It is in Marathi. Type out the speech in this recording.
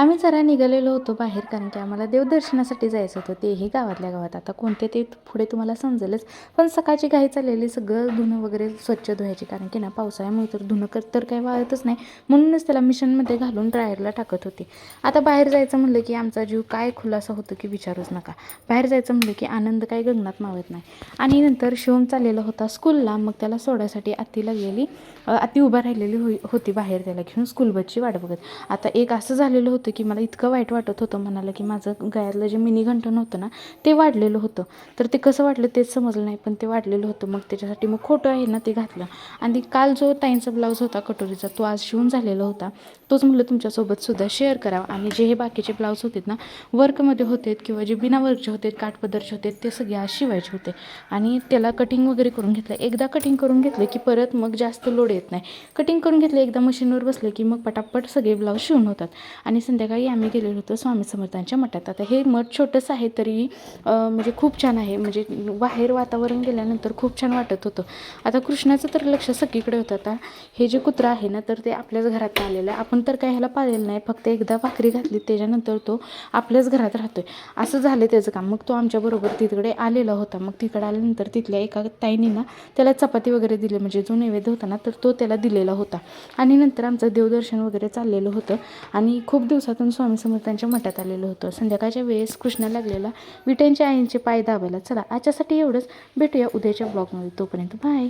आम्ही जरा निघालेलो होतो बाहेर, कारण की आम्हाला देवदर्शनासाठी जायचं होतं, तेही गावातल्या गावात. आता कोणते ते पुढे तुम्हाला समजेलच. पण सकाळची घाई चाललेली, सगळं धुणं वगैरे स्वच्छ धुवायची, कारण की ना पावसाळ्यामुळे तर धुणं तर काही वाळतच नाही. म्हणूनच त्याला मिशनमध्ये घालून ड्रायरला टाकत होते. आता बाहेर जायचं म्हणलं की आमचा जीव काय खुलासा होतो की विचारूच नका. बाहेर जायचं म्हणलं की आनंद काय गगनात मावत नाही. आणि नंतर शिवम चाललेला होता स्कूलला. मग त्याला सोडायसाठी आत्ती लागलेली, आत्ती उभा राहिलेली होती बाहेर, त्याला घेऊन स्कूल बसची वाट बघत. आता एक असं झालेलं होतं की मला इतकं वाईट वाटत होतं म्हणाला, की माझं गळ्यातलं जे मिनी घंटण होतं ना ते वाढलेलं होतं. तर ते कसं वाटलं तेच समजलं नाही, पण ते वाढलेलं होतं. मग त्याच्यासाठी मग खोटं आहे ना ते घातलं. आणि काल जो ताईंचा ब्लाऊज होता कटोरीचा, तो आज शिवून झालेला होता. तोच म्हटलं तुमच्यासोबत सुद्धा शेअर करावा. आणि जे हे बाकीचे ब्लाऊज होते ना, वर्कमध्ये होते किंवा जे बिना वर्कचे होते, काठपदरचे होते, ते सगळे आज शिवायचे होते. आणि त्याला कटिंग वगैरे करून घेतलं. एकदा कटिंग करून घेतलं की परत मग जास्त लोड येत नाही. कटिंग करून घेतलं एकदा मशीनवर बसलं की मग पटापट सगळे ब्लाऊज शिवून होतात. आणि संध्याकाळी आम्ही गेलेलो होतो स्वामी समर्थांच्या मठात. आता हे मठ छोटंसं आहे तरी म्हणजे खूप छान आहे. म्हणजे बाहेर वातावरण गेल्यानंतर खूप छान वाटत होतं. आता कृष्णाचं तर लक्ष सगळीकडे होतं. आता हे जे कुत्रं आहे ना, तर ते आपल्याच घरात आलेलं आहे. आपण तर काय ह्याला पाळलेलं नाही, फक्त एकदा भाकरी घातली त्याच्यानंतर तो आपल्याच घरात राहतोय, असं झालं त्याचं काम. मग तो आमच्याबरोबर तिकडे आलेला होता. मग तिकडे आल्यानंतर तिथल्या एका ताईंनी ना त्याला चपाती वगैरे दिली, म्हणजे जो नैवेद्य होता ना तर तो त्याला दिलेला होता. आणि नंतर आमचं देवदर्शन वगैरे चाललेलं होतं. आणि खूप दिवसातून स्वामी समर्थांच्या मठात आलेलं होतं. संध्याकाळच्या वेळेस कृष्णा लागलेला विटेंच्या आईंचे पाय दाबायला. चला आजच्यासाठी एवढंच, भेटूया उद्याच्या ब्लॉगमध्ये. तोपर्यंत बाय.